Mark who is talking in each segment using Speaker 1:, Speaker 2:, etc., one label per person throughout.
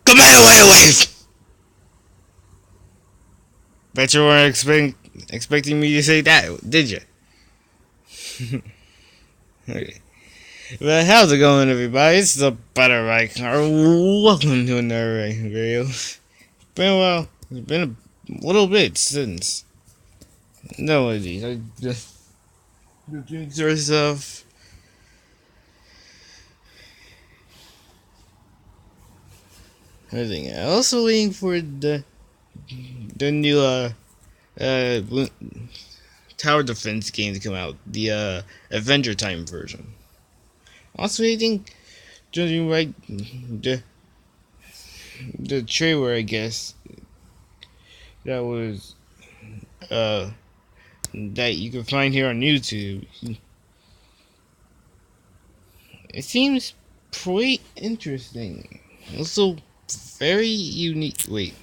Speaker 1: Kamehameha wave! Bet you weren't expecting me to say that, did you? Okay. Well, how's it going, everybody? It's the Better Right Car. Welcome to another video. It's been a while. It's been a little bit since. No, these. I just doing sort of stuff. Everything else. Also waiting for the new tower defense game to come out. The Adventure Time version. Also, I think, judging by the trailer, I guess, that was, that you can find here on YouTube, it seems pretty interesting. Also, very unique. Wait,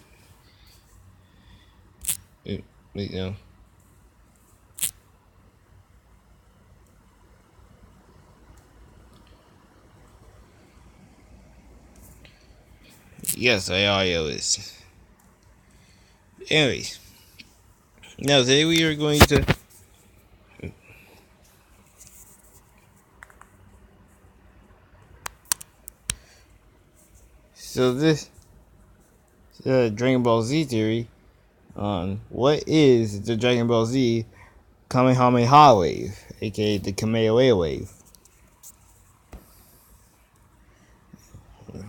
Speaker 1: no. Yes, audio is. Anyways, now today we are going to this Dragon Ball Z theory on what is the Dragon Ball Z Kamehameha wave, aka the Kamehameha wave,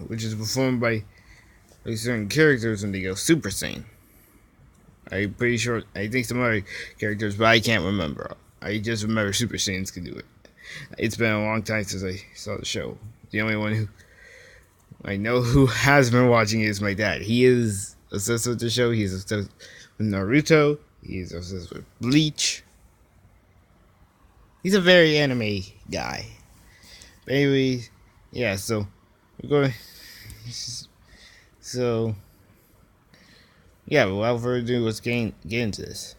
Speaker 1: which is performed by certain characters when they go Super Saiyan. I'm pretty sure, I think some other characters, but I can't remember. I just remember Super Saiyans can do it. It's been a long time since I saw the show. The only one who I know who has been watching it is my dad. He is obsessed with the show. He's obsessed with Naruto. He's obsessed with Bleach. He's a very anime guy. But anyways, yeah, so we're going. So, yeah, but without further ado, let's get into this.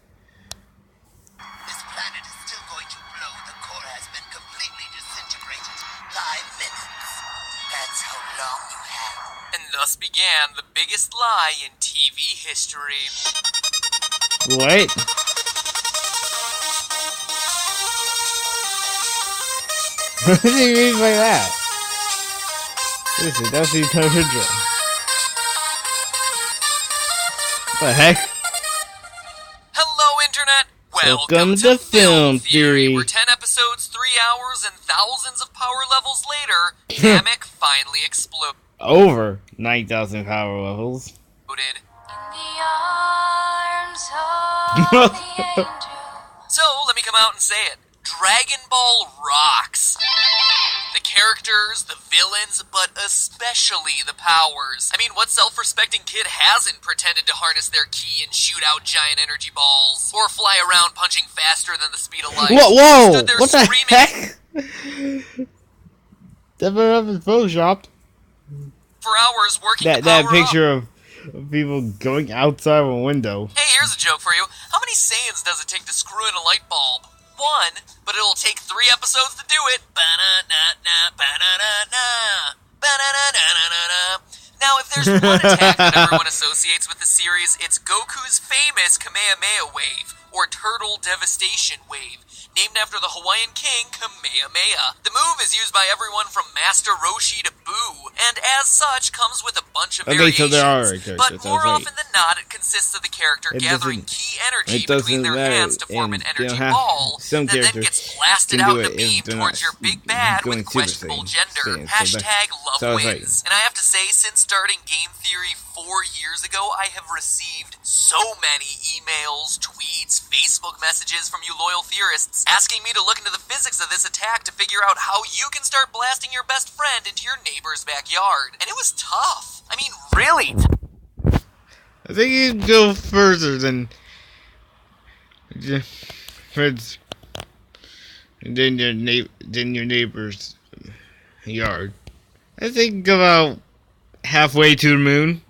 Speaker 2: This planet is still going to blow. The core has been completely disintegrated. 5 minutes. That's how long you have.
Speaker 3: And thus began the biggest lie in TV history.
Speaker 1: What? What do you mean by that? This is definitely Naruto. What the heck?
Speaker 3: Hello, Internet!
Speaker 1: Welcome to Film Theory.
Speaker 3: We're 10 episodes, 3 hours, and thousands of power levels later, Namek finally exploded.
Speaker 1: Over 9,000 power levels.
Speaker 3: So, let me come out and say it. Dragon Ball rocks. The characters, the villains, but especially the powers. I mean, what self-respecting kid hasn't pretended to harness their ki and shoot out giant energy balls? Or fly around punching faster than the speed of light?
Speaker 1: Whoa!
Speaker 3: Stood there
Speaker 1: What the
Speaker 3: screaming,
Speaker 1: heck? That was photoshopped.
Speaker 3: for hours working to
Speaker 1: That
Speaker 3: power
Speaker 1: picture
Speaker 3: up.
Speaker 1: of people going outside of a window.
Speaker 3: Hey, here's a joke for you. How many Saiyans does it take to screw in a light bulb? 1, but it'll take 3 episodes to do it. Ba-na-na-na, ba-na-na-na, ba-na-na-na-na-na. Now, if there's one attack that everyone associates with the series, it's Goku's famous Kamehameha wave, or Turtle Devastation wave, named after the Hawaiian king Kamehameha. The move is used by everyone from Master Roshi to Boo, and as such comes with a bunch of variations.
Speaker 1: So there are characters.
Speaker 3: But more often than not, it consists of the character gathering ki energy between their hands to form an energy ball that then gets blasted out in a beam towards your big bad with questionable gender. Hashtag love wins. And I have to say, since starting Game Theory 4 years ago, I have received so many emails, tweets, Facebook messages from you loyal theorists asking me to look into the physics of this attack to figure out how you can start blasting your best friend into your neighbor's backyard. And it was tough. I mean, really tough.
Speaker 1: I think you can go further than friends than your neighbor's yard. I think about halfway to the moon.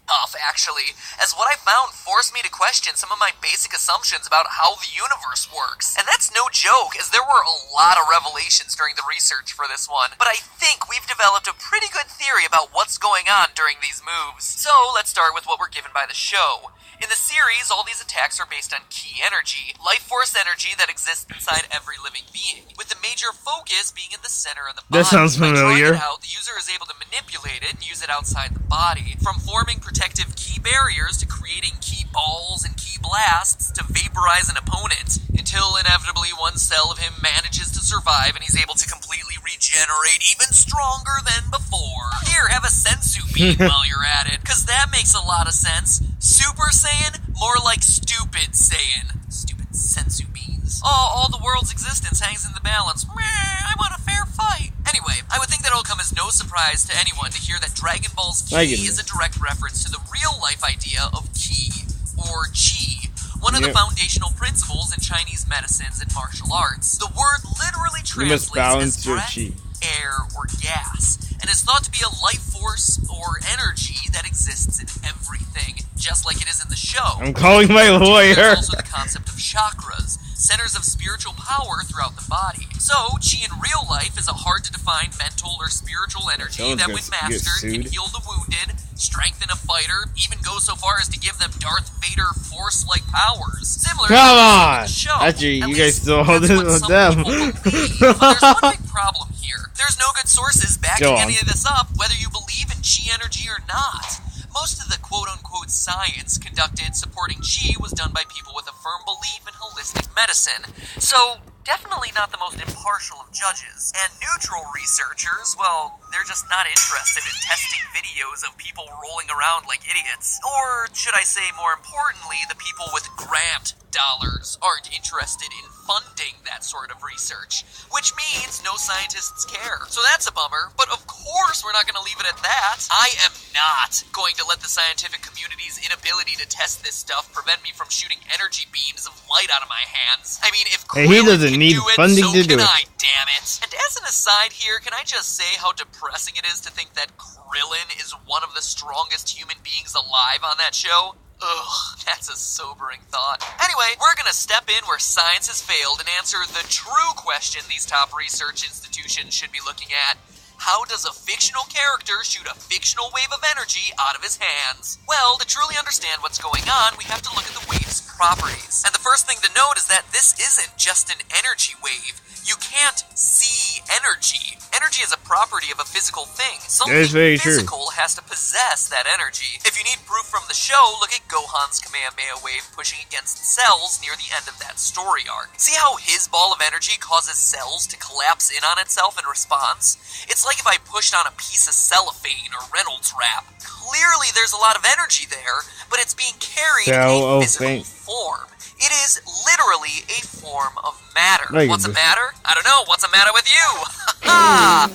Speaker 3: Tough, actually. as what I found forced me to question some of my basic assumptions about how the universe works. And that's no joke, as there were a lot of revelations during the research for this one, but I think we've developed a pretty good theory about what's going on during these moves. So let's start with what we're given by the show. In the series, all these attacks are based on ki energy, life force energy that exists inside every living being, with the major focus being in the center of the body.
Speaker 1: That sounds familiar.
Speaker 3: By drawing it out, the user is able to manipulate it and use it outside the body, from forming protective ki barriers to creating ki balls and ki blasts to vaporize an opponent, until inevitably one cell of him manages to survive and he's able to completely regenerate even stronger than before. Here, have a sensu bean while you're at it, cause that makes a lot of sense. Super Saiyan? More like stupid Saiyan. Stupid sensu beans. Oh, all the world's existence hangs in the balance. Meh, I want a fair fight. Anyway, I would think that it'll come as no surprise to anyone to hear that Dragon Ball's ki is a direct reference to the real-life idea of ki, or chi, one of the foundational principles in Chinese medicines and martial arts. The word literally translates as breath, air, or gas, and is thought to be a life force or energy that exists in everything, just like it is in the show.
Speaker 1: I'm calling my lawyer.
Speaker 3: There's also the concept of chakras, centers of spiritual power throughout the body. So, chi in real life is a hard-to-define mental or spiritual energy that, when mastered, can heal the wounded, strengthen a fighter, even go so far as to give them Darth Vader Force-like powers. Similar to the show.
Speaker 1: Actually, you guys still hold this with them.
Speaker 3: But there's one big problem here. There's no good sources backing any of this up, whether you believe in chi energy or not. Most of the quote-unquote science conducted supporting chi was done by people with a firm belief in holistic medicine. So, definitely not the most impartial of judges. And neutral researchers, well, they're just not interested in testing videos of people rolling around like idiots. Or, should I say more importantly, the people with grant dollars aren't interested in funding that sort of research. Which means no scientists care. So that's a bummer, but of course we're not going to leave it at that. I am not going to let the scientific community's inability to test this stuff prevent me from shooting energy beams of light out of my hands. I mean, if
Speaker 1: he doesn't need funding to do it.
Speaker 3: Damn it. And as an aside here, can I just say how depressing it is to think that Krillin is one of the strongest human beings alive on that show? Ugh, that's a sobering thought. Anyway, we're gonna step in where science has failed and answer the true question these top research institutions should be looking at. How does a fictional character shoot a fictional wave of energy out of his hands? Well, to truly understand what's going on, we have to look at the wave's properties. And the first thing to note is that this isn't just an energy wave. You can't see energy. Energy is a property of a physical thing. Something physical has to possess that energy. If you need proof from the show, look at Gohan's Kamehameha wave pushing against cells near the end of that story arc. See how his ball of energy causes cells to collapse in on itself in response? It's like if I pushed on a piece of cellophane or Reynolds wrap. Clearly there's a lot of energy there, but it's being carried in a physical form. It is literally a form of matter. What's a matter? I don't know. What's a matter with you? Ha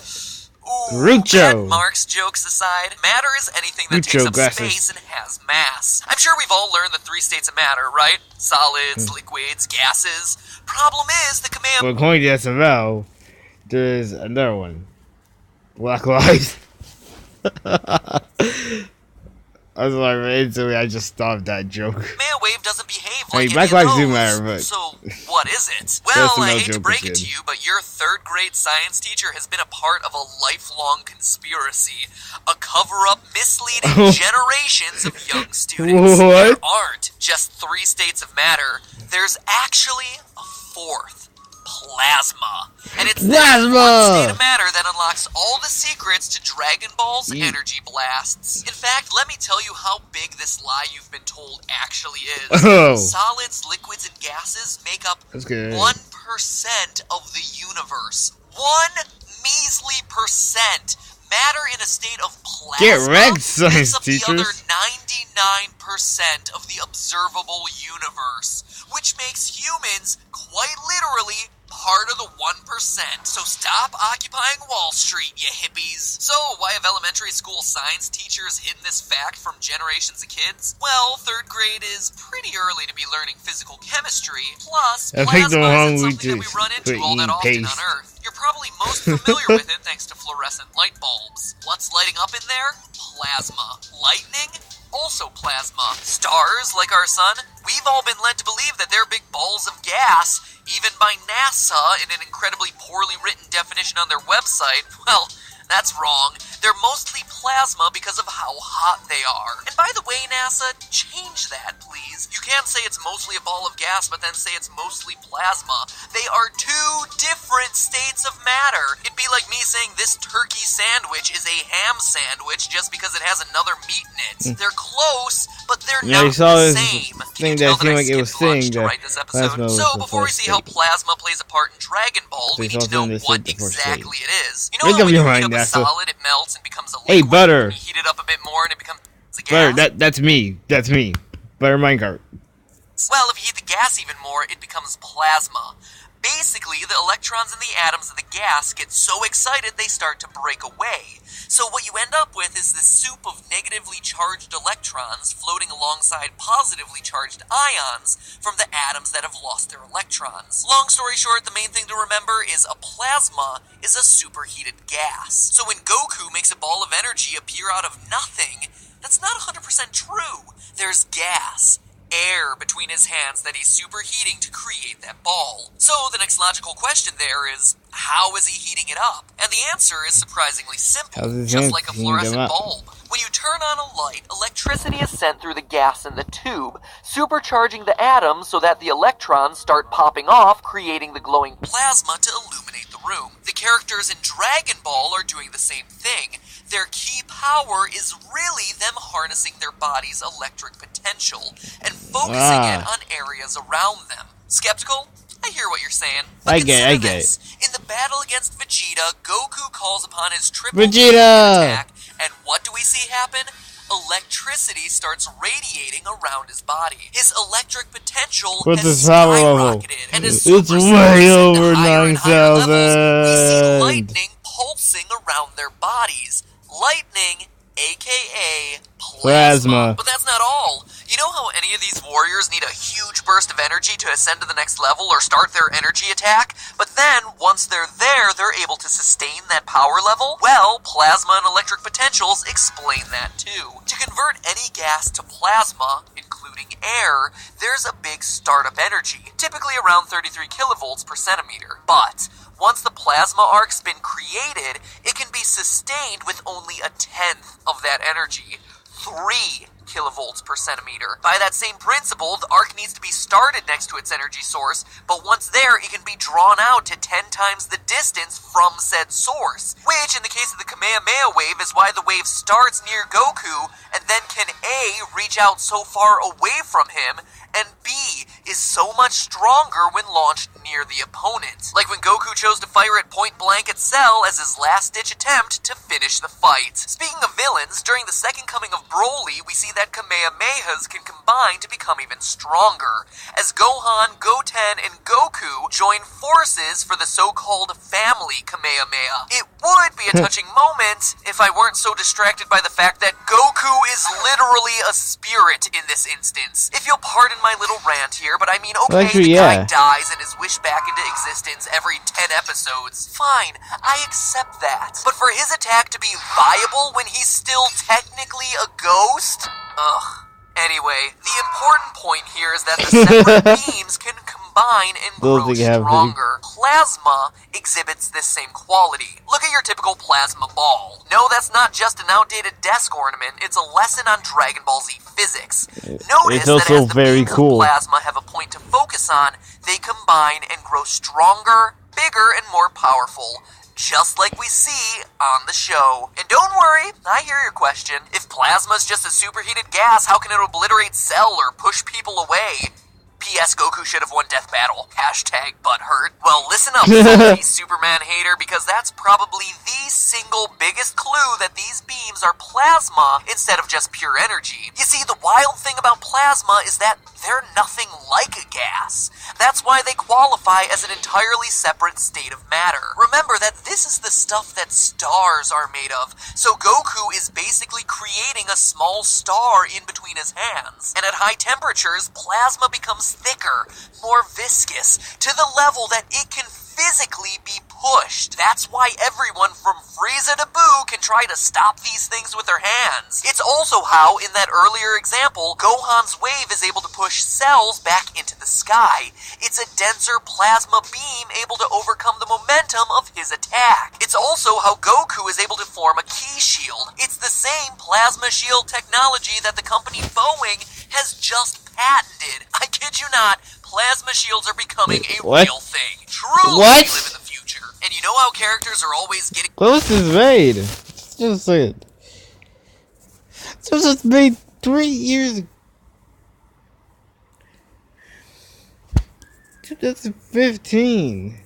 Speaker 1: Groucho.
Speaker 3: Marx jokes aside, matter is anything that takes up space and has mass. I'm sure we've all learned the 3 states of matter, right? Solids, liquids, gases. Problem is, the
Speaker 1: Well, according to SML, there's another one. Black lives. I was like, instantly, I just stopped that joke.
Speaker 3: Kamehameha wave doesn't behave like
Speaker 1: Black lives do matter, but...
Speaker 3: So, what is it? Well, I hate to break it to you, but your 3rd grade science teacher has been a part of a lifelong conspiracy. A cover-up misleading generations of young students. There aren't just 3 states of matter. There's actually a 4th. Plasma. And it's that state of matter that unlocks all the secrets to Dragon Ball's energy blasts. In fact, let me tell you how big this lie you've been told actually is. Solids, liquids, and gases make up 1% of the universe. 1 measly percent. Matter in a state of plasma
Speaker 1: Get wrecked, science
Speaker 3: makes up the
Speaker 1: teachers.
Speaker 3: other 99% of the observable universe, which makes humans quite literally part of the 1%. So stop occupying Wall Street, you hippies. So why have elementary school science teachers hidden this fact from generations of kids? Well, 3rd grade is pretty early to be learning physical chemistry. Plus, plasma isn't something that we run into all that often on Earth. You're probably most familiar with it thanks to fluorescent light bulbs. What's lighting up in there? Plasma. Lightning? also plasma. Stars, like our sun, we've all been led to believe that they're big balls of gas, even by NASA in an incredibly poorly written definition on their website. Well, that's wrong. They're mostly plasma because of how hot they are. And by the way, NASA, change that, please. You can't say it's mostly a ball of gas, but then say it's mostly plasma. They are two different states of matter. It'd be like me saying this turkey sandwich is a ham sandwich just because it has another meat in it. They're close, but they're not the same. Can you tell that I skipped lunch to write this episode? So before we see how plasma plays a part in Dragon Ball, we need to know what exactly it is. You know how when you heat up a solid, it melts and becomes a liquid.
Speaker 1: Hey, Butter.
Speaker 3: You heat it up a bit more and it becomes a gas.
Speaker 1: Butter, that's me. Butter Minecart.
Speaker 3: Well, if you heat the gas even more, it becomes plasma. Basically, the electrons in the atoms of the gas get so excited they start to break away. So what you end up with is this soup of negatively charged electrons floating alongside positively charged ions from the atoms that have lost their electrons. Long story short, the main thing to remember is a plasma is a superheated gas. So when Goku makes a ball of energy appear out of nothing, that's not 100% true. There's gas, air between his hands that he's superheating to create that ball. So the next logical question there is, how is he heating it up? And the answer is surprisingly simple, just like a fluorescent bulb. When you turn on a light, electricity is sent through the gas in the tube, supercharging the atoms so that the electrons start popping off, creating the glowing plasma to illuminate the room. The characters in Dragon Ball are doing the same thing. Their key power is really them harnessing their body's electric potential and focusing it on areas around them. Skeptical? I hear what you're saying. But I get it. In the battle against Vegeta, Goku calls upon his triple attack, and what do we see happen? Electricity starts radiating around his body. His electric potential has skyrocketed, and as Super
Speaker 1: way over 9,000.
Speaker 3: We see lightning pulsing around their bodies. Lightning, aka plasma. But that's not all. You know how any of these warriors need a huge burst of energy to ascend to the next level or start their energy attack? But then, once they're there, they're able to sustain that power level? Well, plasma and electric potentials explain that too. To convert any gas to plasma, including air, there's a big startup energy, typically around 33 kilovolts per centimeter. But once the plasma arc's been created, it can be sustained with only a tenth of that energy. 3 kilovolts per centimeter. By that same principle, the arc needs to be started next to its energy source, but once there, it can be drawn out to 10 times the distance from said source, which, in the case of the Kamehameha wave, is why the wave starts near Goku, and then can A, reach out so far away from him, and B, is so much stronger when launched near the opponent. Like when Goku chose to fire at point blank at Cell as his last-ditch attempt to finish the fight. Speaking of villains, during the second coming of Broly, we see that Kamehamehas can combine to become even stronger, as Gohan, Goten, and Goku join forces for the so-called family Kamehameha. It would be a touching moment if I weren't so distracted by the fact that Goku is literally a spirit in this instance. If you'll pardon my little rant here, but I mean, okay, the guy dies and is wished back into existence every 10 episodes. Fine, I accept that. But for his attack to be viable when he's still technically a ghost? Ugh. Anyway, the important point here is that the separate beams can combine and grow stronger. Plasma exhibits this same quality. Look at your typical plasma ball. No, that's not just an outdated desk ornament, it's a lesson on Dragon Ball Z physics. Notice that as the beams of plasma have a point to focus on, they combine and grow stronger, bigger, and more powerful. Just like we see on the show. And don't worry, I hear your question. If plasma's just a superheated gas, how can it obliterate Cell or push people away? P.S. Goku should have won Death Battle. Hashtag butthurt. Well, listen up, salty Superman hater, because that's probably the single biggest clue that these beams are plasma instead of just pure energy. You see, the wild thing about plasma is that they're nothing like a gas. That's why they qualify as an entirely separate state of matter. Remember that this is the stuff that stars are made of, so Goku is basically creating a small star in between his hands. And at high temperatures, plasma becomes thicker, more viscous, to the level that it can physically be pushed. That's why everyone from Frieza to Boo can try to stop these things with their hands. It's also how, in that earlier example, Gohan's wave is able to push cells back into the sky. It's a denser plasma beam able to overcome the momentum of his attack. It's also how Goku is able to form a ki shield. It's the same plasma shield technology that the company Boeing has just patented. I kid you not, plasma shields are becoming a real thing. Truly, we live in the future. And you know how characters are always getting...
Speaker 1: What was this made? Just say it. This was made 3 years ago. 2015.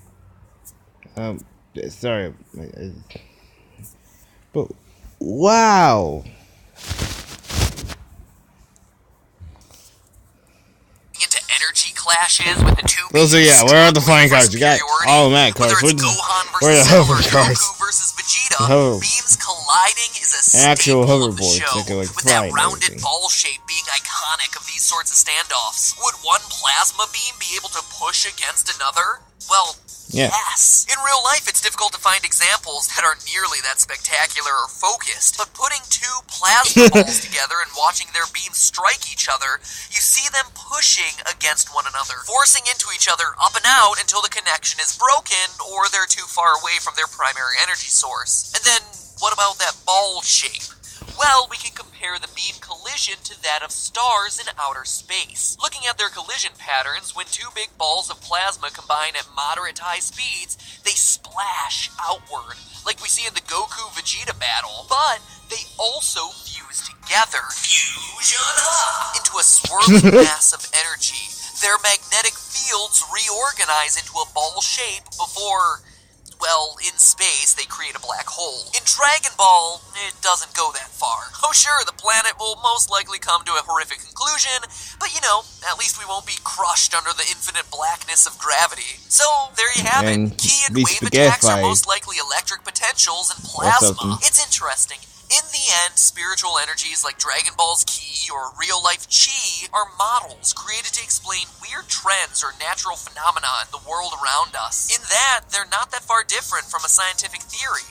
Speaker 1: Sorry. But, wow.
Speaker 3: into energy clashes with the two
Speaker 1: Those are, yeah, where are the flying cars? You got automatic cars.
Speaker 3: Whether it's Gohan
Speaker 1: Where are the
Speaker 3: versus Cell or
Speaker 1: hover cars?
Speaker 3: Goku versus Vegeta, beams colliding is a
Speaker 1: Actual
Speaker 3: staple of the
Speaker 1: hoverboards
Speaker 3: show,
Speaker 1: that go, like,
Speaker 3: with that
Speaker 1: flying and
Speaker 3: rounded
Speaker 1: everything.
Speaker 3: ball shape being iconic of these sorts of standoffs. Would one plasma beam be able to push against another? Well,
Speaker 1: yeah.
Speaker 3: yes. In real life, it's difficult to find examples that are nearly that spectacular or focused, but putting two plasma balls together and watching their beams strike each other, you see them pushing against one another, forcing into each other up and out until the connection is broken or they're too far away from their primary energy source. And then, what about that ball shape? Well, we can compare the beam collision to that of stars in outer space. Looking at their collision patterns, when two big balls of plasma combine at moderate to high speeds, they splash outward, like we see in the Goku-Vegeta battle. But they also fuse together, into a swirling mass of energy. Their magnetic fields reorganize into a ball shape before... well, in space, they create a black hole. In Dragon Ball, it doesn't go that far. Oh sure, the planet will most likely come to a horrific conclusion, but you know, at least we won't be crushed under the infinite blackness of gravity. So, there you have it. Ki and wave attacks are most likely electric potentials and plasma. It's interesting. In the end, spiritual energies like Dragon Ball's Ki or real-life Chi are models created to explain weird trends or natural phenomena in the world around us. In that, they're not that far different from a scientific theory.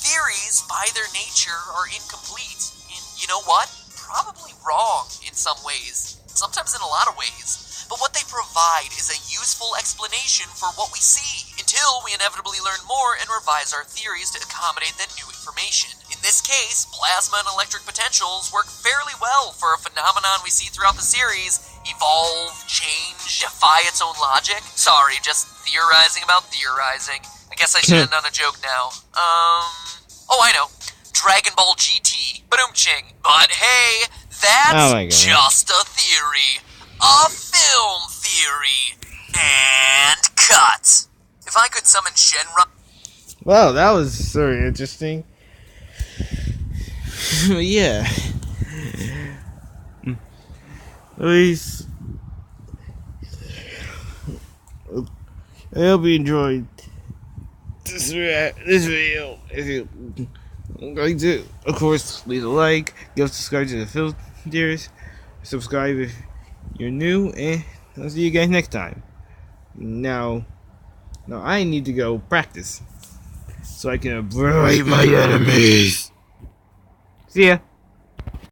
Speaker 3: Theories, by their nature, are incomplete. And you know what? Probably wrong in some ways. Sometimes in a lot of ways. But what they provide is a useful explanation for what we see, until we inevitably learn more and revise our theories to accommodate that new information. In this case, plasma and electric potentials work fairly well for a phenomenon we see throughout the series evolve, change, defy its own logic. Sorry, just theorizing about theorizing. I guess I should end on a joke now. Oh, I know. Dragon Ball GT. Ba-doom-ching. But hey, that's just a theory. A film theory. And cut. If I could summon Shenron...
Speaker 1: Well, that was very interesting. Yeah. At least... I hope you enjoyed this video. If you like to, of course, leave a like, subscribe to the Film Theories, subscribe if you're new, and I'll see you guys next time. Now I need to go practice so I can obliterate my enemies. See ya.